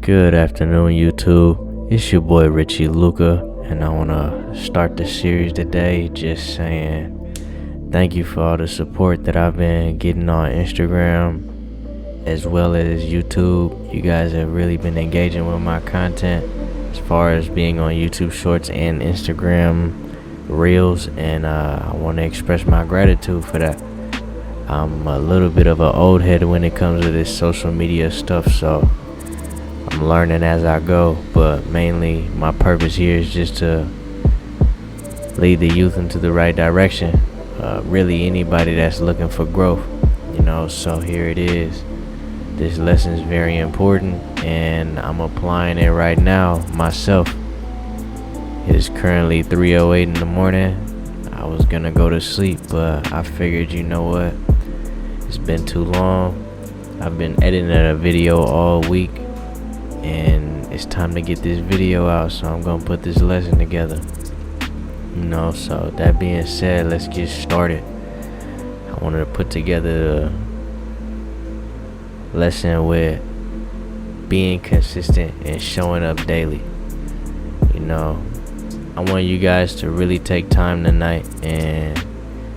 Good afternoon, YouTube. It's your boy Richie Luca, and I want to start the series today just saying thank you for all the support that I've been getting on Instagram as well as YouTube. You guys have really been engaging with my content as far as being on YouTube Shorts and Instagram Reels, and I want to express my gratitude for that. I'm a little bit of an old head when it comes to this social media stuff, so I'm learning as I go, but mainly my purpose here is just to lead the youth into the right direction. Really anybody that's looking for growth, so here it is. This lesson is very important and I'm applying it right now myself. It is currently 3:08 in the morning. I was gonna go to sleep, but I figured, you know what? It's been too long. I've been editing a video all week, and it's time to get this video out, so I'm gonna put this lesson together. So that being said, let's get started. I wanted to put together the lesson with being consistent and showing up daily. I want you guys to really take time tonight and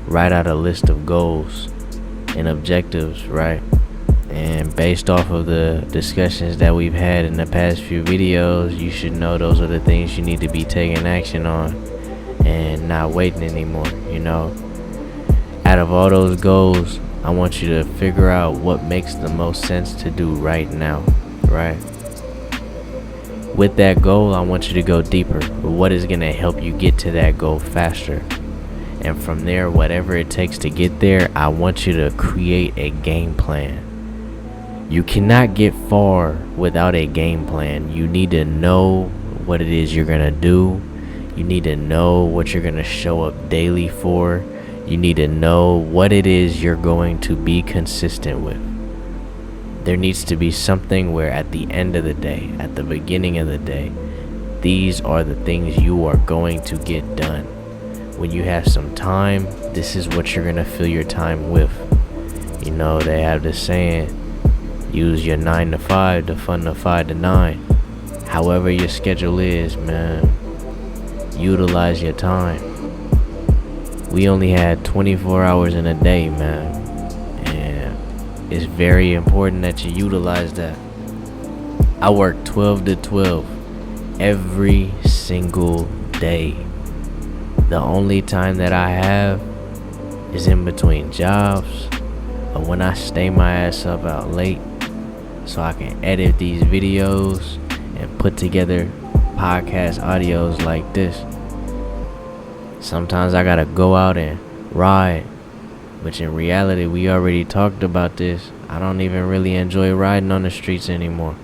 write out a list of goals and objectives, right? And based off of the discussions that we've had in the past few videos, you should know those are the things you need to be taking action on and not waiting anymore. Out of all those goals, I want you to figure out what makes the most sense to do right now, right? With that goal, I want you to go deeper. What is going to help you get to that goal faster? And from there, whatever it takes to get there, I want you to create a game plan. You cannot get far without a game plan. You need to know what it is you're going to do. You need to know what you're going to show up daily for. You need to know what it is you're going to be consistent with. There needs to be something where at the end of the day, at the beginning of the day, these are the things you are going to get done. When you have some time, this is what you're going to fill your time with. They have this saying, use your 9 to 5 to fund the 5 to 9. However your schedule is, man, utilize your time. We only had 24 hours in a day, man. And it's very important that you utilize that. I work 12 to 12 every single day. The only time that I have is in between jobs or when I stay my ass up out late so I can edit these videos and put together podcast audios like this. Sometimes I gotta go out and ride, but in reality, we already talked about this. I don't even really enjoy riding on the streets anymore.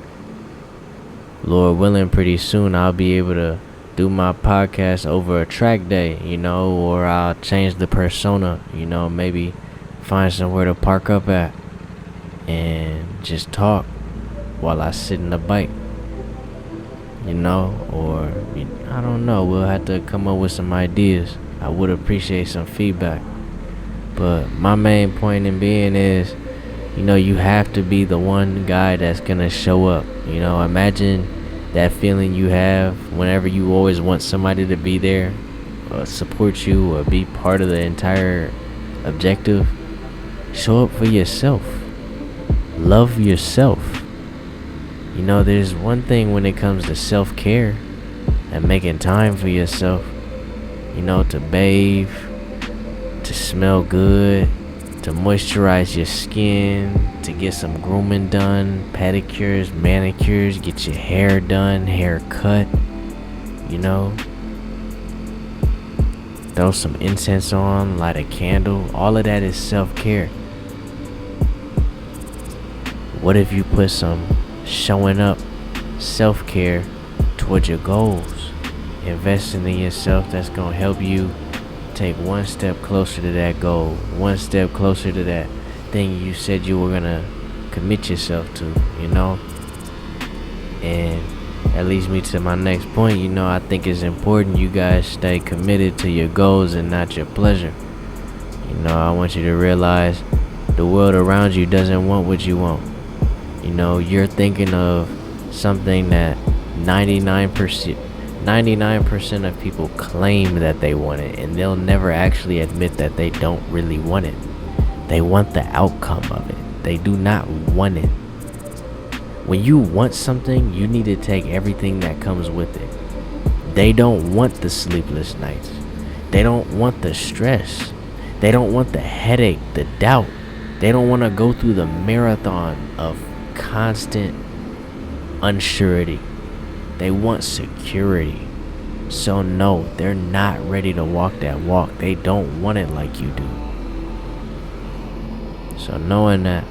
Lord willing, pretty soon I'll be able to do my podcast over a track day, or I'll change the persona, maybe find somewhere to park up at and just talk while I sit in the bike, or I don't know. We'll have to come up with some ideas. I would appreciate some feedback. But my main point in being is, you have to be the one guy that's gonna show up. Imagine that feeling you have whenever you always want somebody to be there or support you or be part of the entire objective. Show up for yourself. Love yourself. There's one thing when it comes to self-care and making time for yourself, to bathe, to smell good, to moisturize your skin, to get some grooming done, pedicures, manicures, get your hair done, hair cut, throw some incense on, light a candle. All of that is self-care. What if you put some showing up self-care towards your goals? Investing in yourself, that's going to help you take one step closer to that goal, one step closer to that thing you said you were going to commit yourself to, And that leads me to my next point. I think it's important you guys stay committed to your goals and not your pleasure. I want you to realize the world around you doesn't want what you want. You're thinking of something that 99% of people claim that they want it, and they'll never actually admit that they don't really want it. They want the outcome of it. They do not want it. When you want something, you need to take everything that comes with it. They don't want the sleepless nights. They don't want the stress. They don't want the headache, the doubt. They don't want to go through the marathon of constant unsurety. They want security. So no, they're not ready to walk that walk. They don't want it like you do. So knowing that,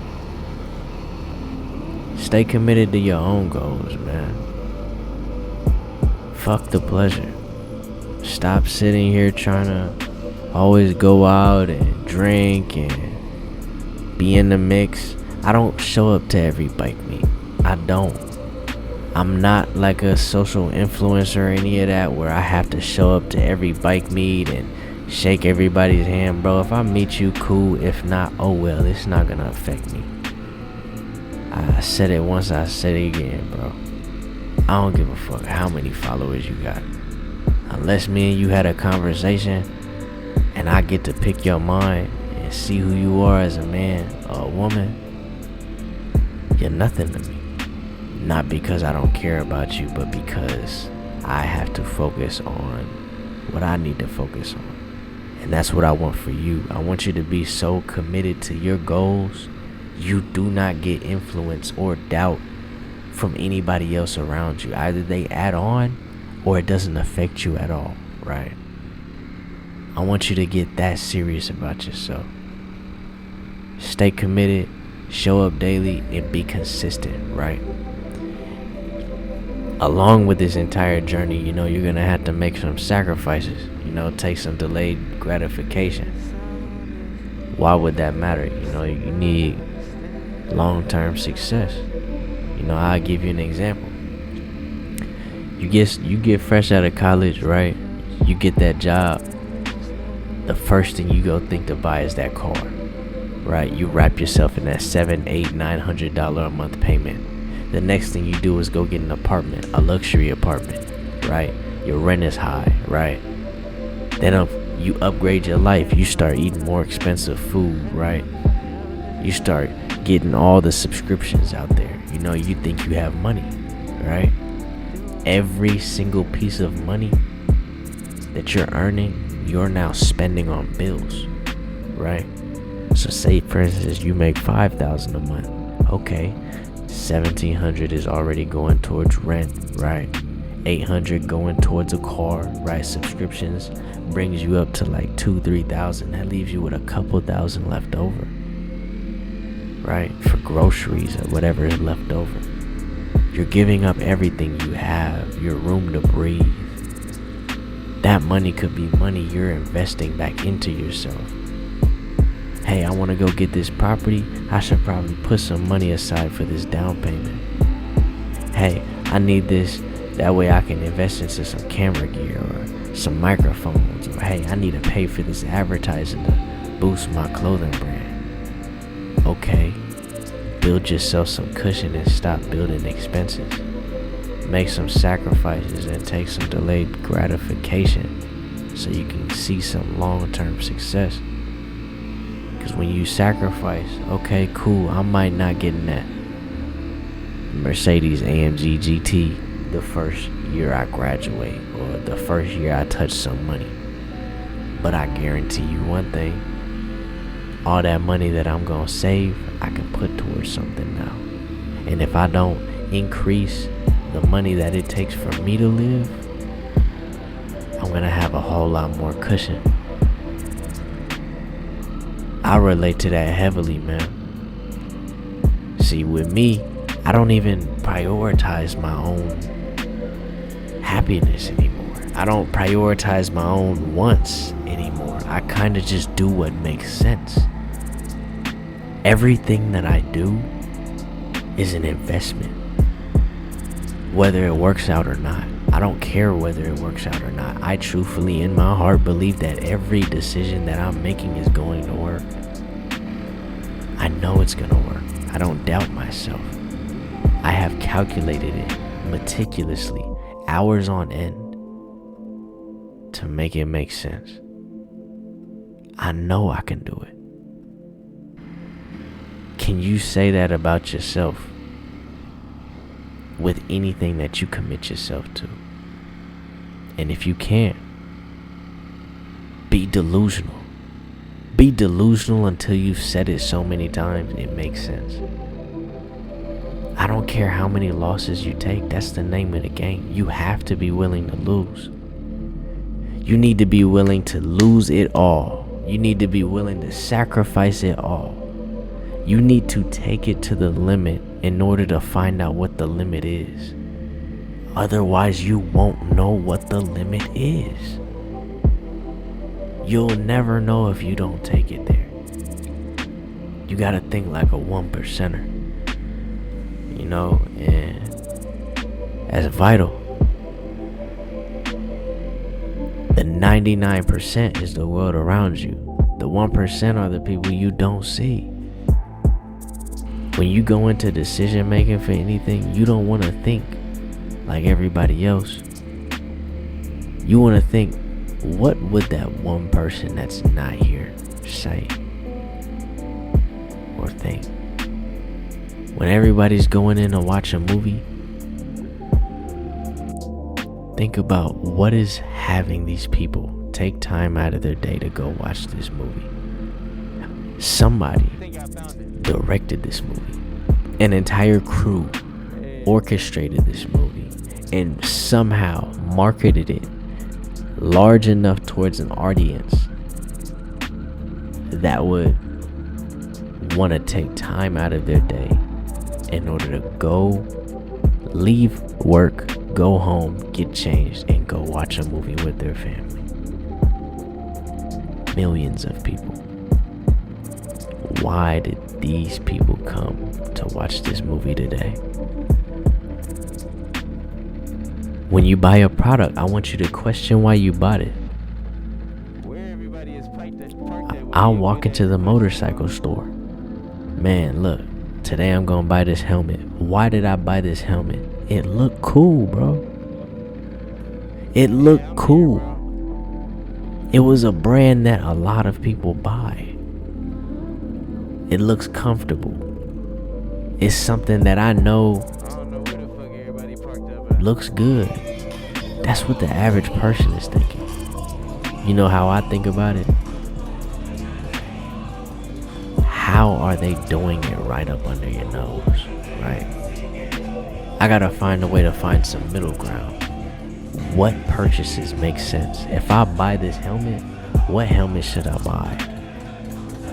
stay committed to your own goals, man. Fuck the pleasure. Stop sitting here trying to always go out and drink and be in the mix. I don't show up to every bike meet. I don't. I'm not like a social influencer or any of that where I have to show up to every bike meet and shake everybody's hand. Bro, if I meet you, cool. If not, oh well, it's not gonna affect me. I said it once, I said it again, bro. I don't give a fuck how many followers you got. Unless me and you had a conversation and I get to pick your mind and see who you are as a man or a woman, you're nothing to me. Not because I don't care about you, but because I have to focus on what I need to focus on. And that's what I want for you. I want you to be so committed to your goals, you do not get influence or doubt from anybody else around you. Either they add on or it doesn't affect you at all, right? I want you to get that serious about yourself. Stay committed, show up daily, and be consistent, right? Along with this entire journey, you're going to have to make some sacrifices, take some delayed gratification. Why would that matter? You need long-term success. I'll give you an example. You get fresh out of college, right? You get that job. The first thing you go think to buy is that car, right? You wrap yourself in that $700, $800, $900 a month payment. The next thing you do is go get an apartment, a luxury apartment, right? Your rent is high, right? Then you upgrade your life. You start eating more expensive food, right? You start getting all the subscriptions out there. You think you have money, right? Every single piece of money that you're earning, you're now spending on bills, right? So say, for instance, you make $5,000 a month. Okay. $1,700 is already going towards rent, right? $800 going towards a car, right? Subscriptions brings you up to like $2,000-$3,000. That leaves you with a couple thousand left over, right? For groceries or whatever is left over. You're giving up everything you have, your room to breathe. That money could be money you're investing back into yourself. Hey, I want to go get this property. I should probably put some money aside for this down payment. Hey, I need this. That way I can invest into some camera gear or some microphones. Or hey, I need to pay for this advertising to boost my clothing brand. Okay, build yourself some cushion and stop building expenses. Make some sacrifices and take some delayed gratification so you can see some long-term success. Because when you sacrifice, okay, cool, I might not get in that Mercedes AMG GT the first year I graduate or the first year I touch some money. But I guarantee you one thing, all that money that I'm going to save, I can put towards something now. And if I don't increase the money that it takes for me to live, I'm going to have a whole lot more cushion. I relate to that heavily, man. See, with me, I don't even prioritize my own happiness anymore. I don't prioritize my own wants anymore. I kind of just do what makes sense. Everything that I do is an investment. Whether it works out or not. I don't care whether it works out or not. I truthfully, in my heart, believe that every decision that I'm making is going to work. I know it's going to work. I don't doubt myself. I have calculated it meticulously, hours on end, to make it make sense. I know I can do it. Can you say that about yourself with anything that you commit yourself to? And if you can't, be delusional. Be delusional until you've said it so many times it makes sense. I don't care how many losses you take. That's the name of the game. You have to be willing to lose. You need to be willing to lose it all. You need to be willing to sacrifice it all. You need to take it to the limit in order to find out what the limit is. Otherwise, you won't know what the limit is. You'll never know if you don't take it there. You gotta think like a 1%er. You know, and that's vital. The 99% is the world around you. The 1% are the people you don't see. When you go into decision making for anything, you don't want to think like everybody else. You want to think, what would that one person that's not here say or think? When everybody's going in to watch a movie, think about what is having these people take time out of their day to go watch this movie. Somebody directed this movie. An entire crew orchestrated this movie and somehow marketed it large enough towards an audience that would want to take time out of their day in order to go leave work, go home, get changed, and go watch a movie with their family. Millions of people. Why did these people come to watch this movie today? When you buy a product, I want you to question why you bought it. I'll walk into the motorcycle store. Man, look, today I'm gonna buy this helmet. Why did I buy this helmet? It looked cool, bro. It looked cool. It was a brand that a lot of people buy. It looks comfortable. It's something that I know looks good. That's what the average person is thinking. You know how I think about it? How are they doing it right up under your nose, right? I gotta find a way to find some middle ground. What purchases make sense? If I buy this helmet, what helmet should I buy?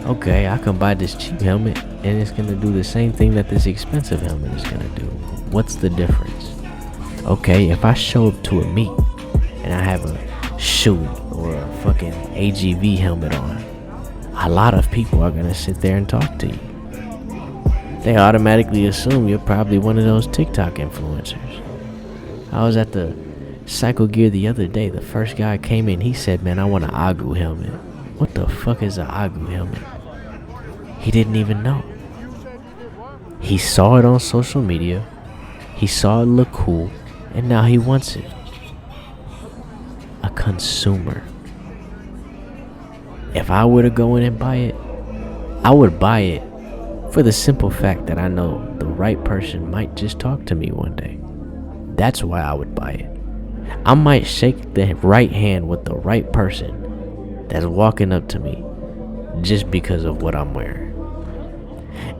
Okay, I can buy this cheap helmet and it's gonna do the same thing that this expensive helmet is gonna do. What's the difference? Okay, if I show up to a meet and I have a shoe or a fucking AGV helmet on, a lot of people are gonna sit there and talk to you. They automatically assume you're probably one of those TikTok influencers. I was at the Cycle Gear the other day. The first guy came in, he said, man, I want an Agu helmet. What the fuck is an Agu helmet? He didn't even know. He saw it on social media. He saw it look cool. And now he wants it. A consumer. If I were to go in and buy it, I would buy it for the simple fact that I know the right person might just talk to me one day. That's why I would buy it. I might shake the right hand with the right person that's walking up to me just because of what I'm wearing.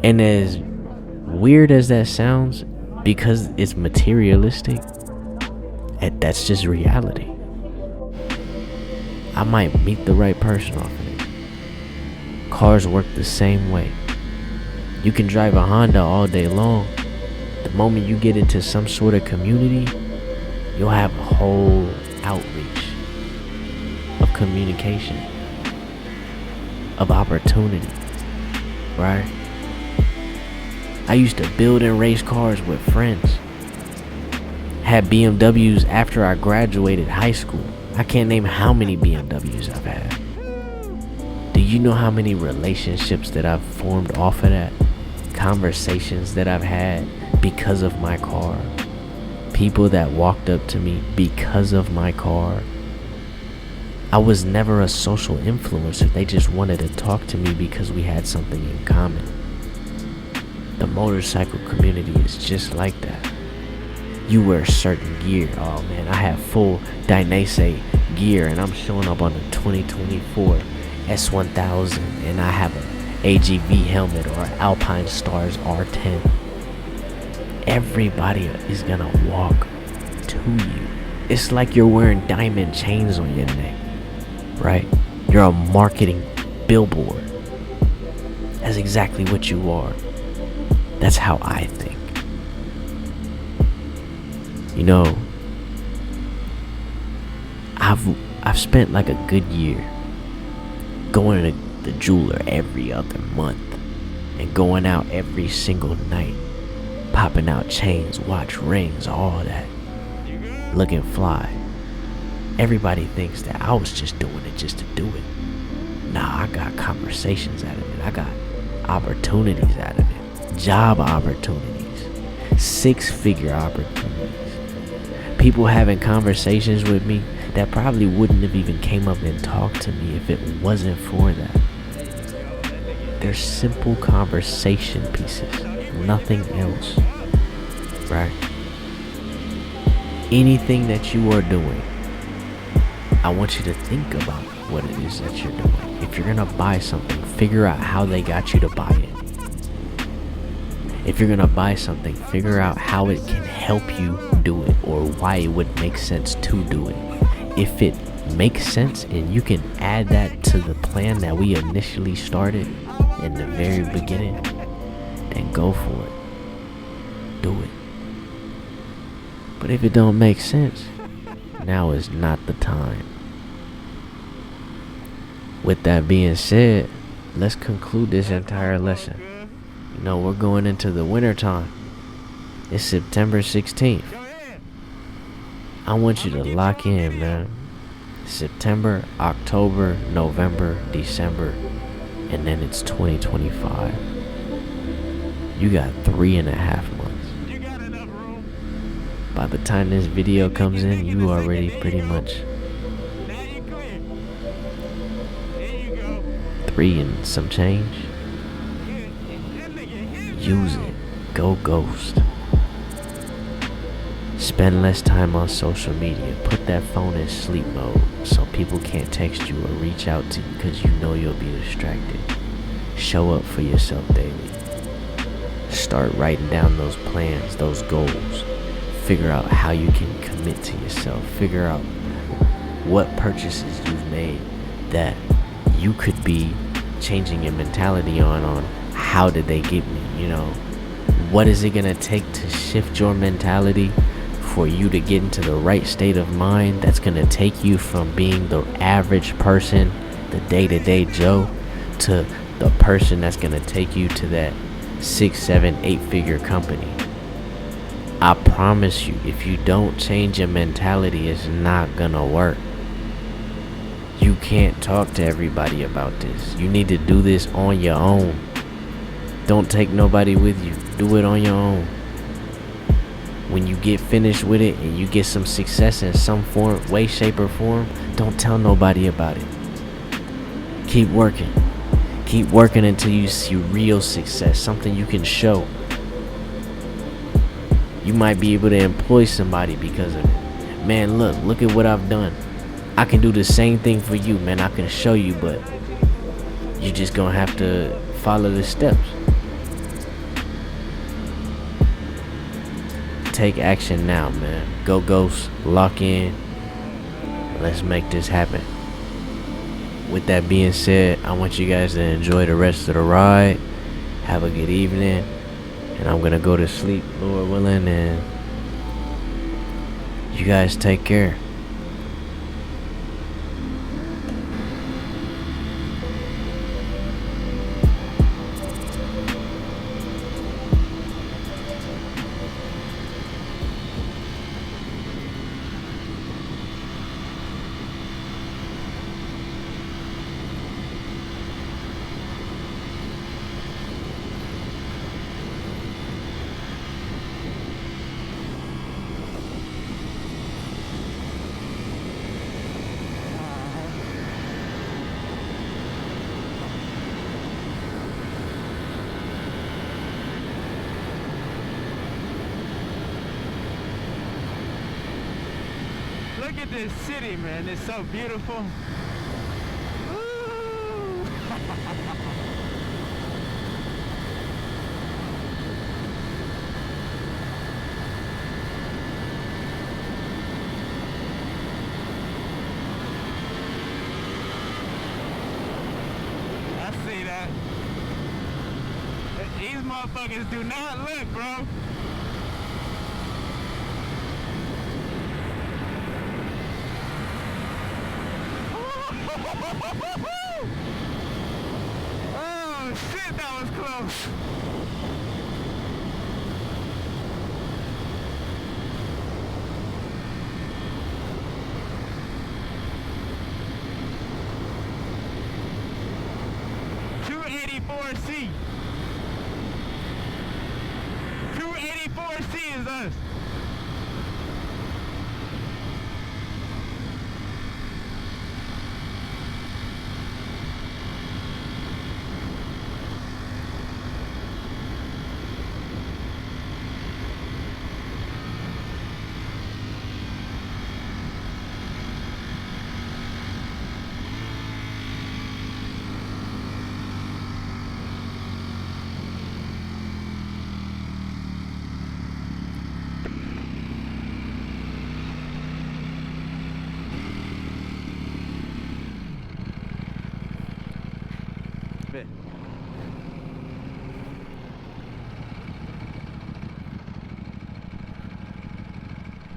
And as weird as that sounds, because it's materialistic, that's just reality. I might meet the right person off of it. Cars work the same way. You can drive a Honda all day long. The moment you get into some sort of community, you'll have a whole outreach of communication, of opportunity, right? I used to build and race cars with friends. Had BMWs after I graduated high school. I can't name how many BMWs I've had. Do you know how many relationships that I've formed off of that? conversations that I've had because of my car, people that walked up to me because of my car. I was never a social influencer. They just wanted to talk to me because we had something in common. The motorcycle community is just like that. You wear certain gear. Oh man, I have full Dainese gear and I'm showing up on the 2024 S1000 and I have a AGV helmet or an Alpine Stars R10. Everybody is gonna walk to you. It's like you're wearing diamond chains on your neck, right? You're a marketing billboard. That's exactly what you are. That's how I think. You know, I've spent like a good year going to the jeweler every other month and going out every single night, popping out chains, watch, rings, all that, looking fly. Everybody thinks that I was just doing it just to do it. Nah, I got conversations out of it. I got opportunities out of it. Job opportunities. 6-figure opportunities. People having conversations with me that probably wouldn't have even came up and talked to me if it wasn't for that. They're simple conversation pieces. Nothing else. Right? Anything that you are doing, I want you to think about what it is that you're doing. If you're gonna buy something, figure out how they got you to buy it. If you're gonna buy something, figure out how it can help you do it or why it would make sense to do it. If it makes sense and you can add that to the plan that we initially started in the very beginning, then go for it. Do it. But if it don't make sense, now is not the time. With that being said, let's conclude this entire lesson. You know, we're going into the winter time. It's September 16th. I want you to lock in, man. September, October, November, December, and then it's 2025. You got 3.5 months. By the time this video comes in, you already pretty much 3 and some change. Use it. Go ghost. Spend less time on social media. Put that phone in sleep mode so people can't text you or reach out to you because you know you'll be distracted. Show up for yourself daily. Start writing down those plans, those goals. Figure out how you can commit to yourself. Figure out what purchases you've made that you could be changing your mentality on how did they get me, you know. What is it gonna take to shift your mentality for you to get into the right state of mind that's gonna take you from being the average person, the day-to-day Joe, to the person that's gonna take you to that 6, 7, 8-figure company. I promise you, if you don't change your mentality, it's not gonna work. You can't talk to everybody about this. You need to do this on your own. Don't take nobody with you. Do it on your own. When you get finished with it and you get some success in some form, way, shape, or form, don't tell nobody about it. Keep working. Keep working until you see real success, something you can show. You might be able to employ somebody because of it. Man, look at what I've done. I can do the same thing for you, man. I can show you, but you just gonna have to follow the steps. Take action now, man. Go ghost, lock in. Let's make this happen. With that being said, I want you guys to enjoy the rest of the ride. Have a good evening. And I'm gonna go to sleep, Lord willing, and you guys take care. Look at this city, man. It's so beautiful. Ooh. I see that. These motherfuckers do not look, bro. Oh shit, that was close. C. 284C is us.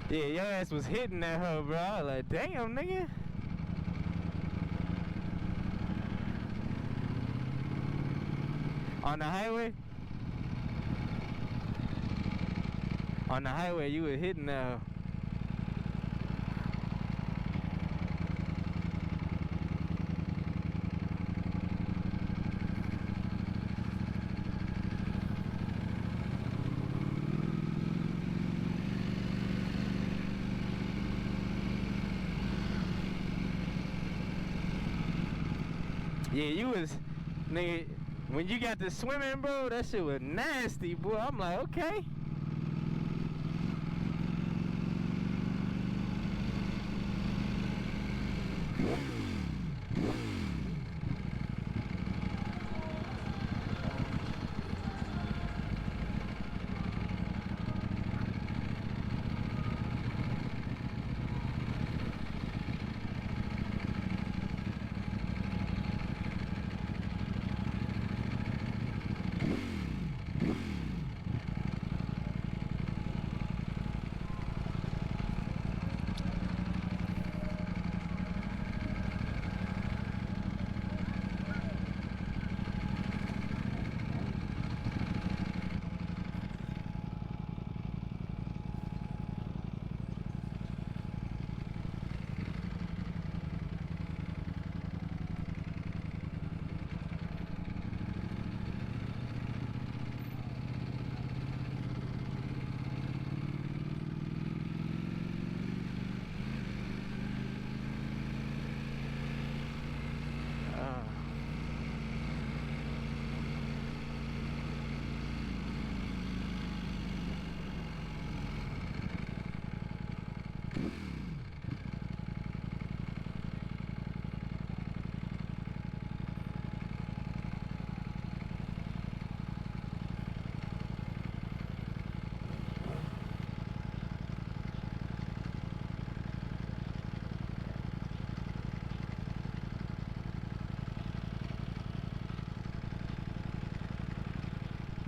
Yeah, your ass was hitting that hoe, bro. I was like, damn, nigga. On the highway? On the highway, you were hitting that hoe. Yeah, you was, nigga, when you got to swimming, bro, that shit was nasty, boy. I'm like, okay.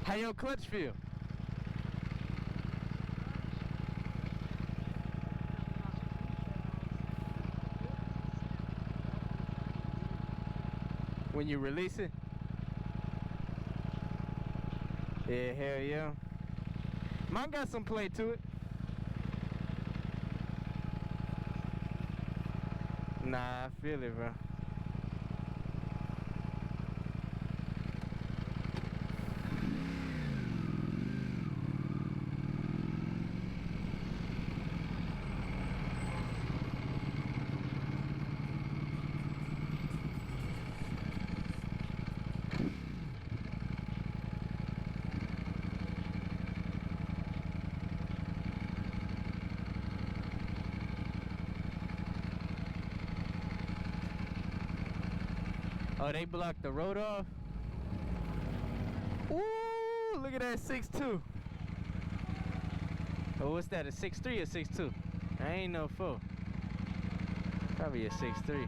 How your clutch feel? When you release it? Yeah, hell yeah. Mine got some play to it. Nah, I feel it, bro. Oh, they blocked the road off? Ooh, look at that 6'2". Oh, what's that, a 6'3" or 6'2"? I ain't no 4. Probably a 6'3".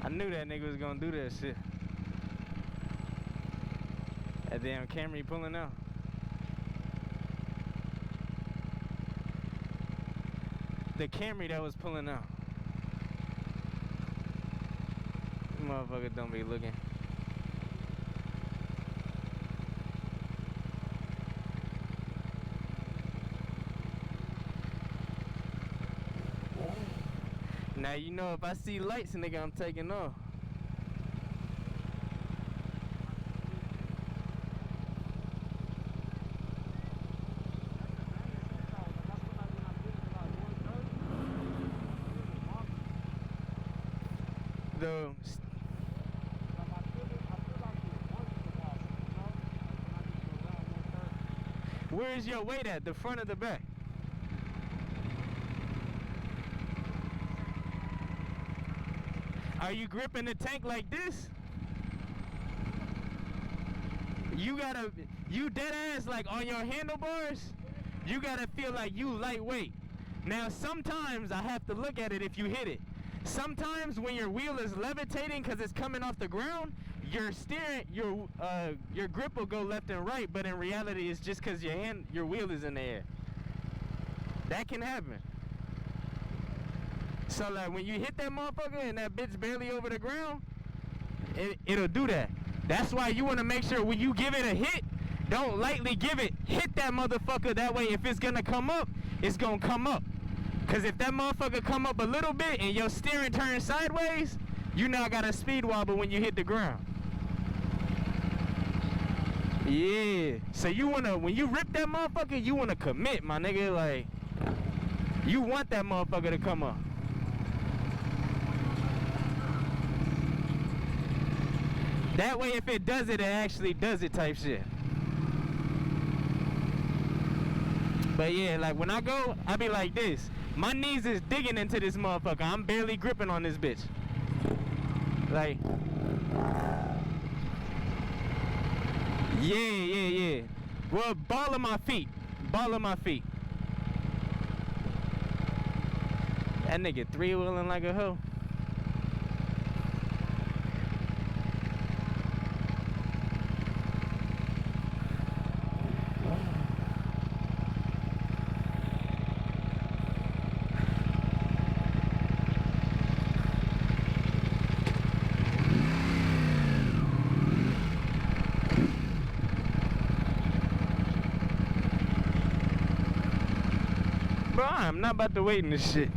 I knew that nigga was gonna do that shit. That damn Camry pulling out. The Camry that was pulling out. Motherfucker don't be looking. Now you know if I see lights, nigga, I'm taking off. Where is your weight at? The front or the back? Are you gripping the tank like this? You dead ass like on your handlebars, you gotta feel like you lightweight. Now sometimes I have to look at it if you hit it. Sometimes when your wheel is levitating because it's coming off the ground, your grip will go left and right, but in reality it's just because your wheel is in the air. That can happen. So like when you hit that motherfucker and that bitch barely over the ground, it'll do that. That's why you want to make sure when you give it a hit, don't lightly give it. Hit that motherfucker. That way if it's gonna come up, it's gonna come up. Cause if that motherfucker come up a little bit and your steering turns sideways, you now got a speed wobble when you hit the ground. Yeah. So you wanna, when you rip that motherfucker, you wanna commit, my nigga. Like, you want that motherfucker to come up. That way if it does it, it actually does it type shit. But yeah, like when I go, I be like this. My knees is digging into this motherfucker. I'm barely gripping on this bitch. Like, yeah. Well, ball of my feet. Ball of my feet. That nigga three-wheeling like a hoe. Bro, I'm not about to wait in this shit.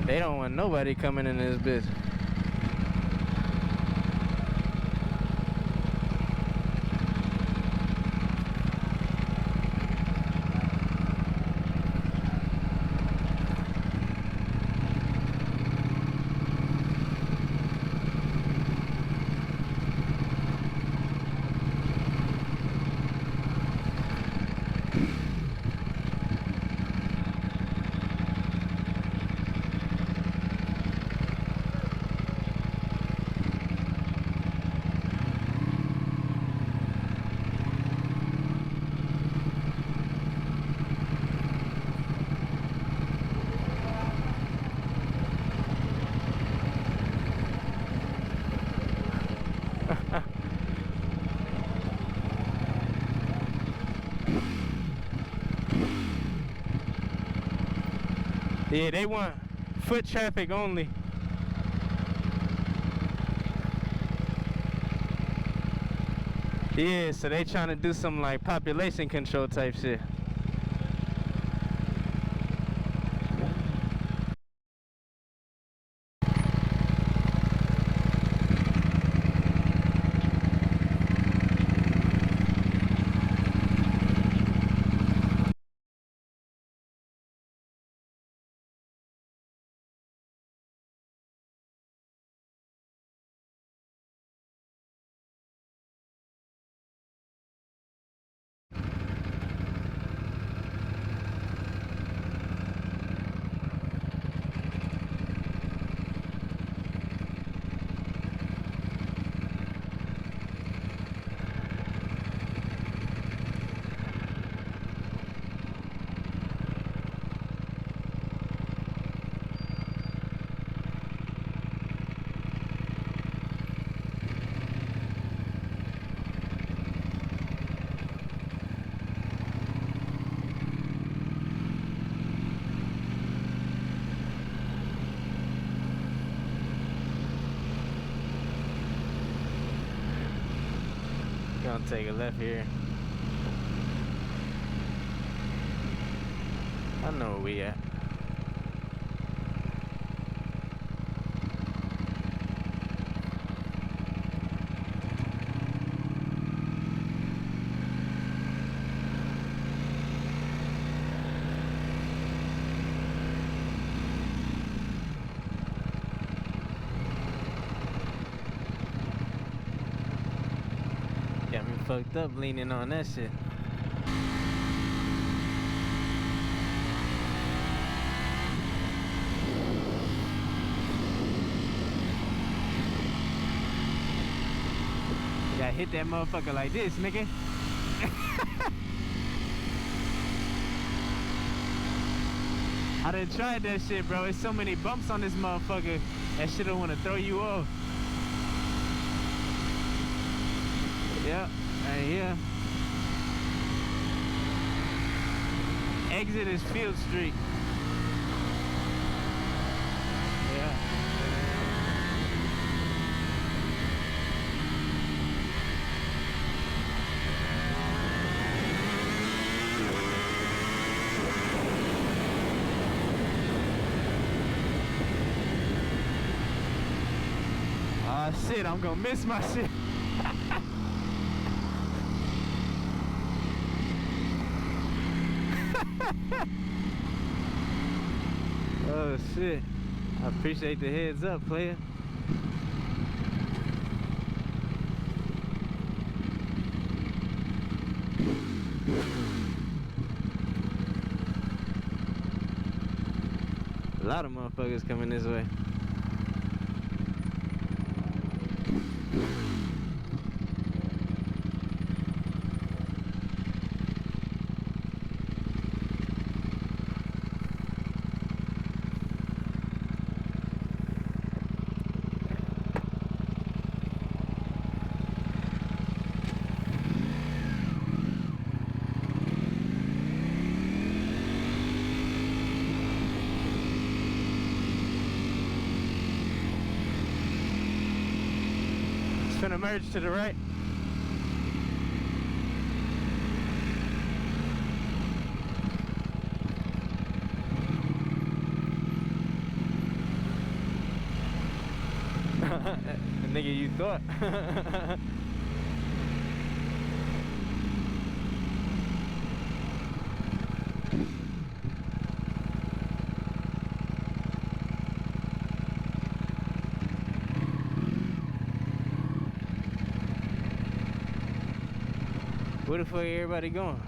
They don't want nobody coming in this bitch. Yeah, they want foot traffic only. Yeah, so they trying to do some like population control type shit. Gonna take a left here. I know where we at. Got me fucked up leaning on that shit. Gotta hit that motherfucker like this, nigga. I done tried that shit, bro. There's so many bumps on this motherfucker. That shit'll wanna throw you off. Yep, right here. Exit is Field Street. Yeah. Ah, shit, I'm gonna miss my shit. Oh shit. I appreciate the heads up, player. A lot of motherfuckers coming this way. Finna merge to the right. Nigga, you thought. Where the fuck everybody going?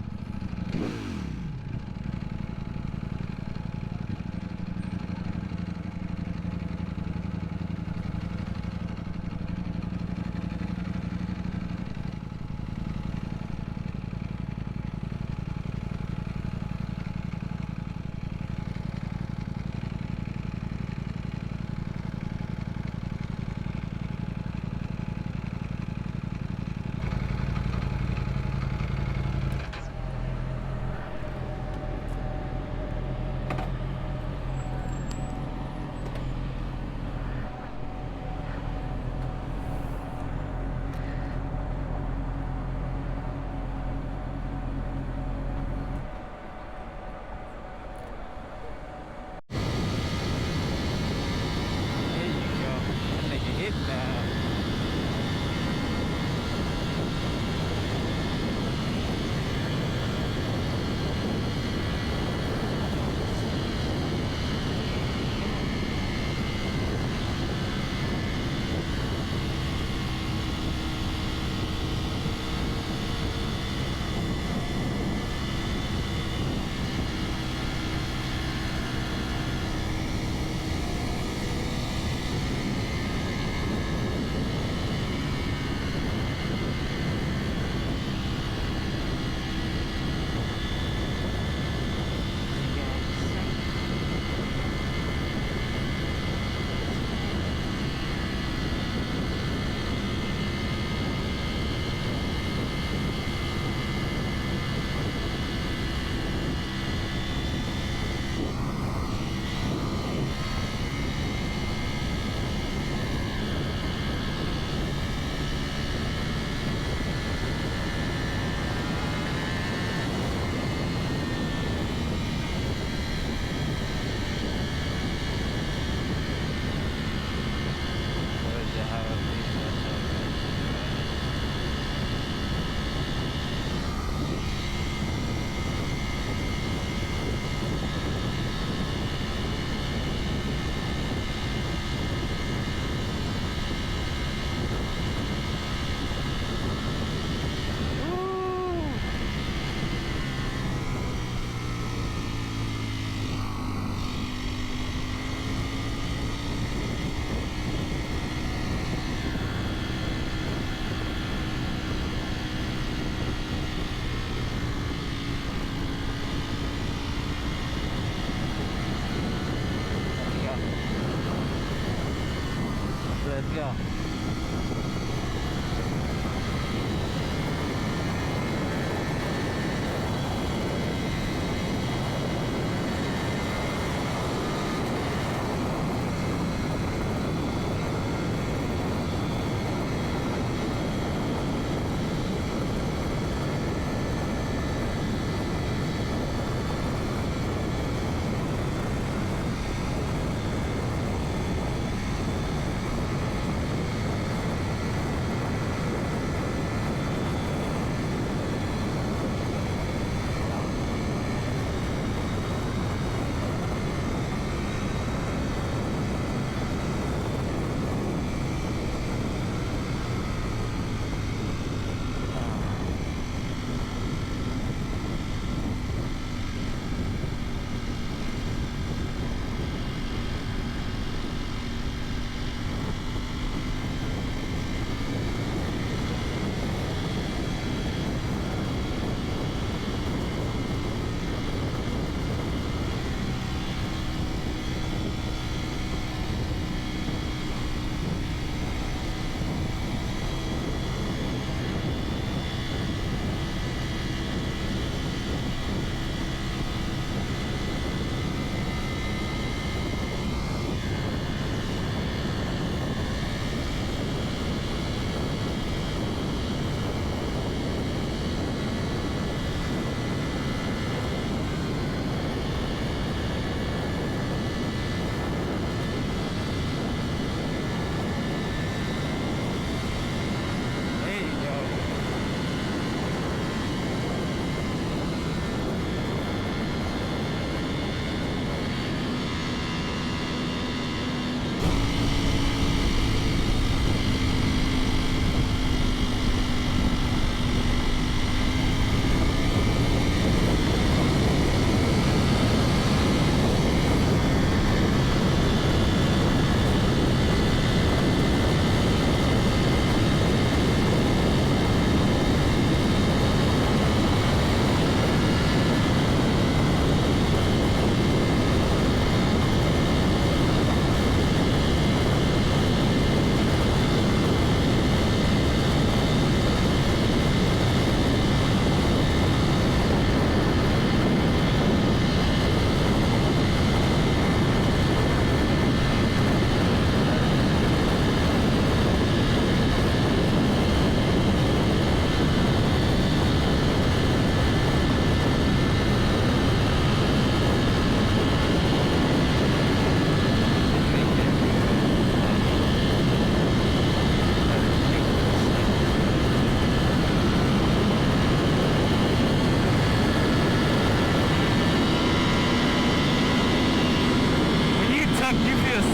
y'all.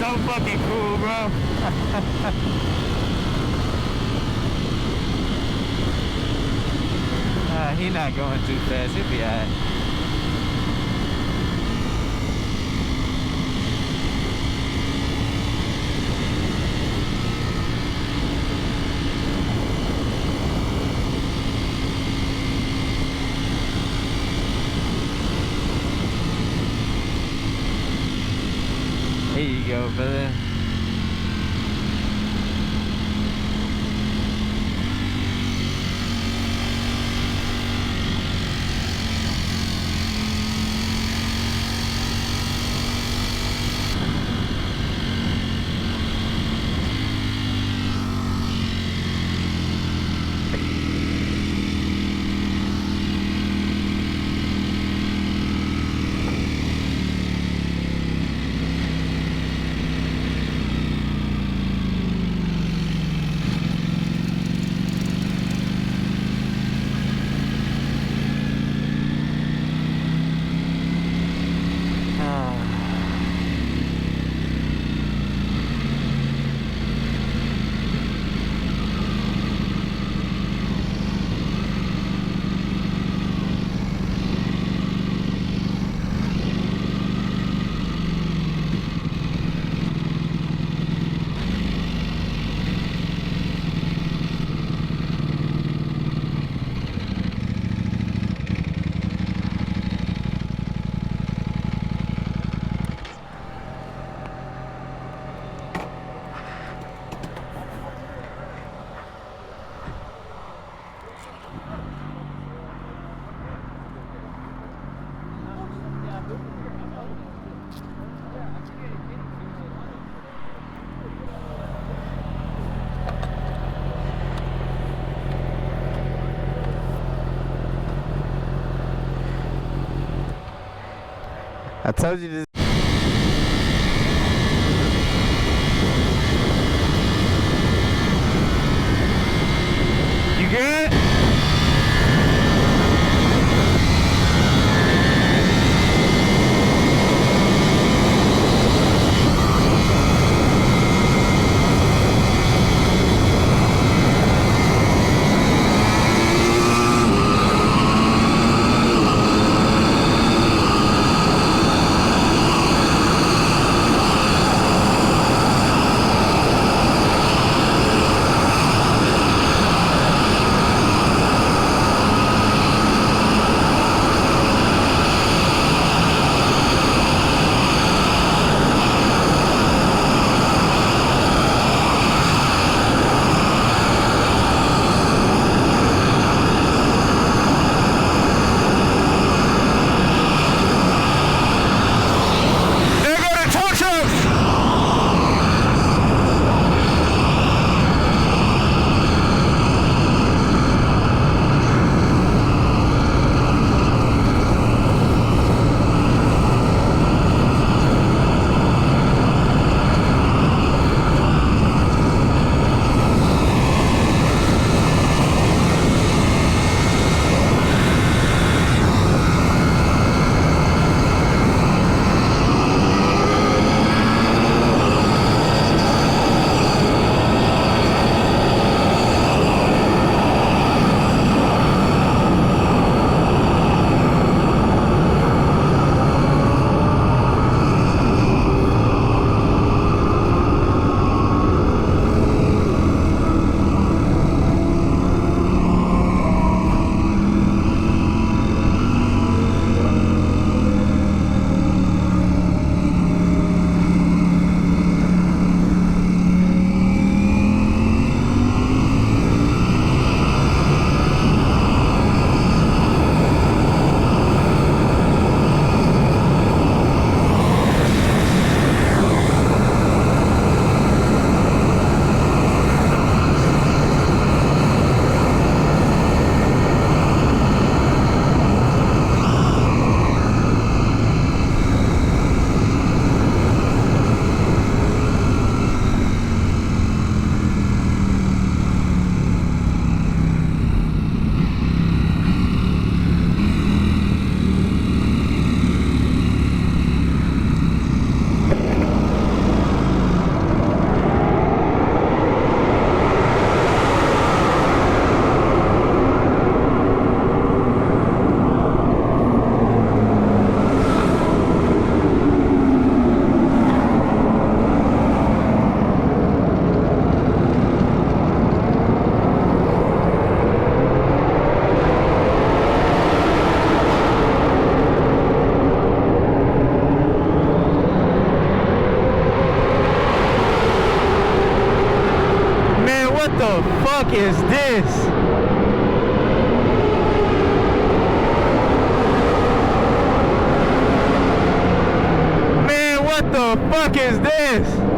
So fucking cool, bro. He not going too fast. He'll be alright. Here you go, brother. I told you this. You good? What the fuck is this? Man, what the fuck is this?